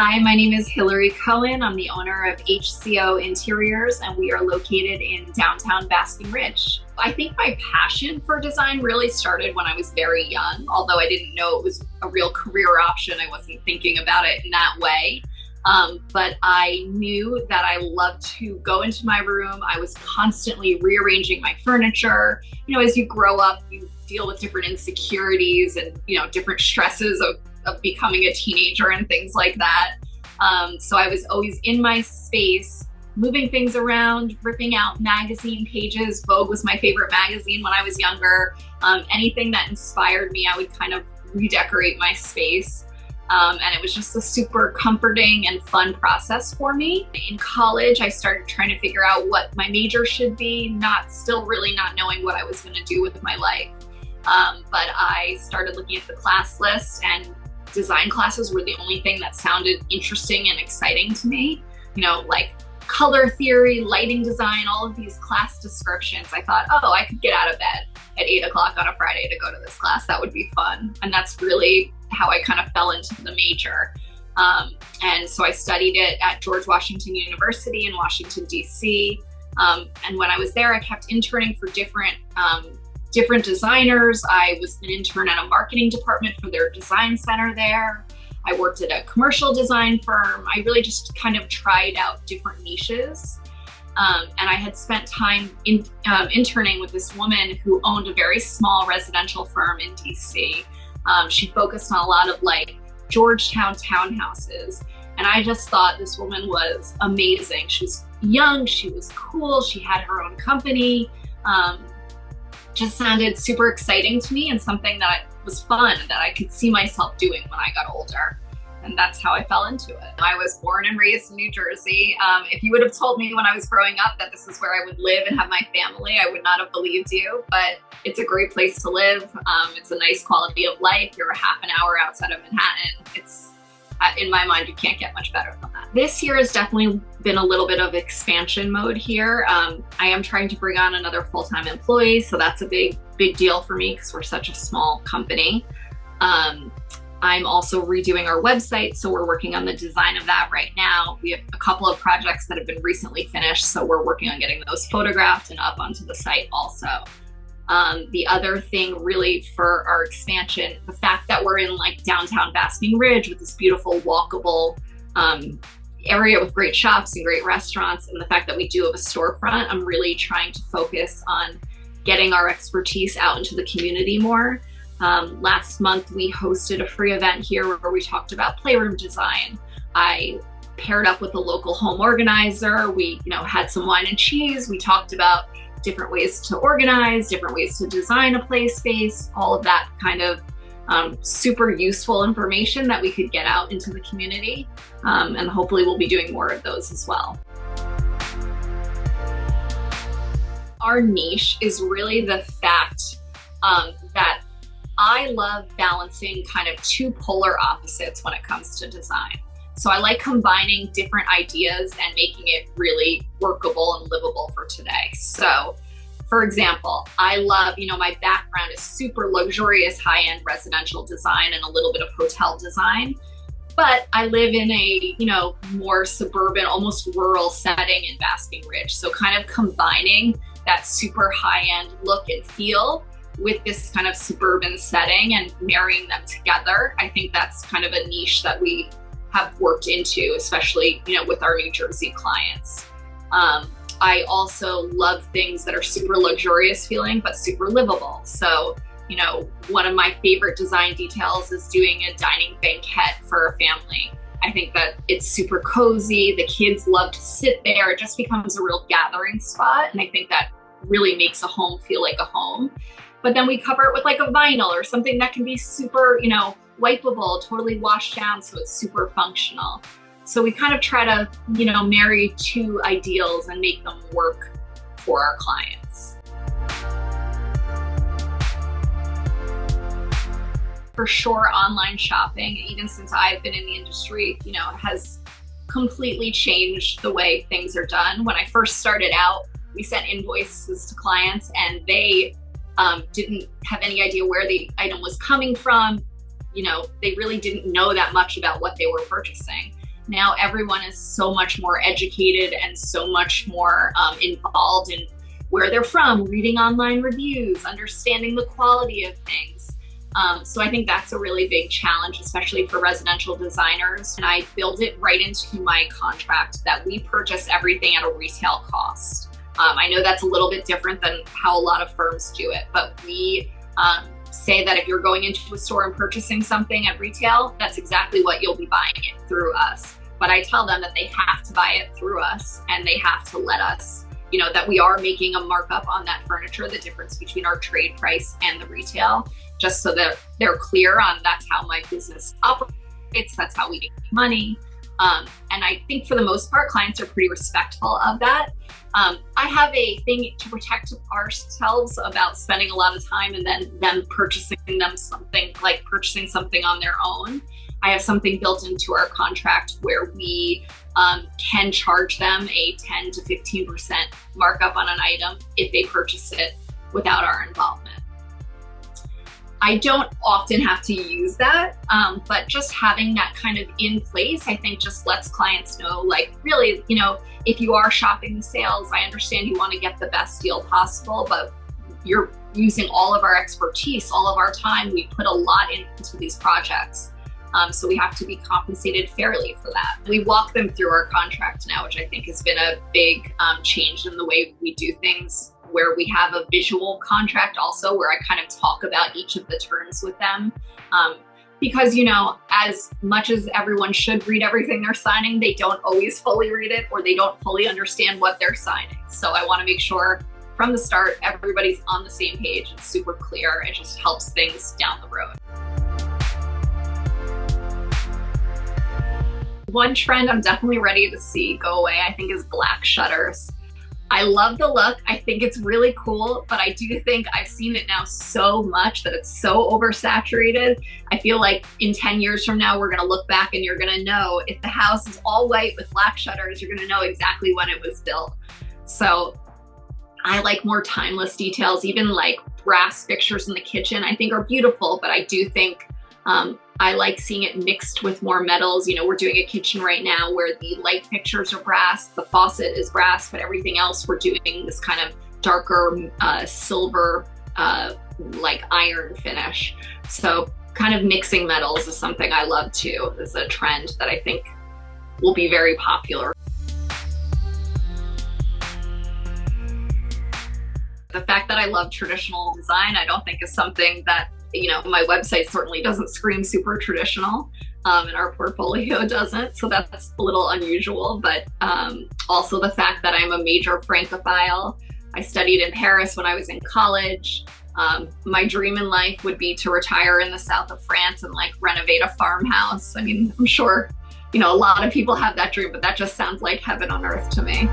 Hi, my name is Hillary Cohen. I'm the owner of HCO Interiors, and we are located in downtown Basking Ridge. I think my passion for design really started when I was very young, although I didn't know it was a real career option. I wasn't thinking about it in that way. But I knew that I loved to go into my room. I was constantly rearranging my furniture. You know, as you grow up, you deal with different insecurities and, different stresses of becoming a teenager and things like that. So I was always in my space, moving things around, ripping out magazine pages. Vogue was my favorite magazine when I was younger. Anything that inspired me, I would kind of redecorate my space. And it was just a super comforting and fun process for me. In college, I started trying to figure out what my major should be, still really not knowing what I was going to do with my life. But I started looking at the class list, and design classes were the only thing that sounded interesting and exciting to me. Like color theory, lighting design, all of these class descriptions. I thought, I could get out of bed at 8 o'clock on a Friday to go to this class. That would be fun. And that's really how I kind of fell into the major. And so I studied it at George Washington University in Washington, DC. And when I was there, I kept interning for different designers. I was an intern at a marketing department for their design center there. I worked at a commercial design firm. I really just kind of tried out different niches. And I had spent time interning with this woman who owned a very small residential firm in DC. She focused on a lot of Georgetown townhouses. And I just thought this woman was amazing. She was young, she was cool, she had her own company. Just sounded super exciting to me and something that was fun that I could see myself doing when I got older. And that's how I fell into it. I was born and raised in New Jersey. If you would have told me when I was growing up that this is where I would live and have my family, I would not have believed you, but it's a great place to live. It's a nice quality of life. You're a half an hour outside of Manhattan. In my mind, you can't get much better than that. This year has definitely been a little bit of expansion mode here. I am trying to bring on another full-time employee, so that's a big deal for me because we're such a small company. I'm also redoing our website, so we're working on the design of that right now. We have a couple of projects that have been recently finished, so we're working on getting those photographed and up onto the site also. The other thing really for our expansion, the fact that we're in downtown Basking Ridge with this beautiful walkable area with great shops and great restaurants, and the fact that we do have a storefront, I'm really trying to focus on getting our expertise out into the community more. Last month, we hosted a free event here where we talked about playroom design. I paired up with a local home organizer. We, had some wine and cheese. We talked about different ways to organize, different ways to design a play space, all of that kind of super useful information that we could get out into the community. And hopefully we'll be doing more of those as well. Our niche is really the fact that I love balancing kind of two polar opposites when it comes to design. So I like combining different ideas and making it really workable and livable for today. So for example, I love, my background is super luxurious, high-end residential design and a little bit of hotel design. But I live in a, more suburban, almost rural setting in Basking Ridge. So kind of combining that super high-end look and feel with this kind of suburban setting and marrying them together. I think that's kind of a niche that we have worked into, especially, with our New Jersey clients. I also love things that are super luxurious feeling, but super livable. So, one of my favorite design details is doing a dining banquette for a family. I think that it's super cozy. The kids love to sit there. It just becomes a real gathering spot. And I think that really makes a home feel like a home. But then we cover it with a vinyl or something that can be super, wipeable, totally washed down, so it's super functional. So we kind of try to, marry two ideals and make them work for our clients. For sure, online shopping, even since I've been in the industry, has completely changed the way things are done. When I first started out, we sent invoices to clients and they didn't have any idea where the item was coming from. They really didn't know that much about what they were purchasing. Now everyone is so much more educated and so much more involved in where they're from, reading online reviews, understanding the quality of things. So I think that's a really big challenge, especially for residential designers. And I build it right into my contract that we purchase everything at a retail cost. I know that's a little bit different than how a lot of firms do it, but we say that if you're going into a store and purchasing something at retail, that's exactly what you'll be buying it through us. But I tell them that they have to buy it through us and they have to let us, that we are making a markup on that furniture, the difference between our trade price and the retail, just so that they're clear on that's how my business operates, that's how we make money. And I think for the most part, clients are pretty respectful of that. I have a thing to protect ourselves about spending a lot of time and then them purchasing something on their own. I have something built into our contract where we can charge them a 10 to 15% markup on an item if they purchase it without our involvement. I don't often have to use that, but just having that kind of in place, I think just lets clients know, like, really, if you are shopping the sales, I understand you want to get the best deal possible, but you're using all of our expertise, all of our time. We put a lot into these projects. So we have to be compensated fairly for that. We walk them through our contract now, which I think has been a big change in the way we do things, where we have a visual contract also, where I kind of talk about each of the terms with them. Because, as much as everyone should read everything they're signing, they don't always fully read it, or they don't fully understand what they're signing. So I want to make sure from the start, everybody's on the same page. It's super clear. It just helps things down the road. One trend I'm definitely ready to see go away, I think, is black shutters. I love the look. I think it's really cool, but I do think I've seen it now so much that it's so oversaturated. I feel like in 10 years from now, we're gonna look back and you're gonna know if the house is all white with black shutters, you're gonna know exactly when it was built. So I like more timeless details, even like brass fixtures in the kitchen, I think are beautiful, but I do think I like seeing it mixed with more metals. We're doing a kitchen right now where the light fixtures are brass, the faucet is brass, but everything else we're doing this kind of darker silver, like iron finish. So kind of mixing metals is something I love too. It's a trend that I think will be very popular. The fact that I love traditional design, I don't think is something that my website certainly doesn't scream super traditional, and our portfolio doesn't, so that's a little unusual. But also the fact that I'm a major Francophile. I studied in Paris when I was in college. My dream in life would be to retire in the south of France and renovate a farmhouse. I mean, I'm sure, a lot of people have that dream, but that just sounds like heaven on earth to me.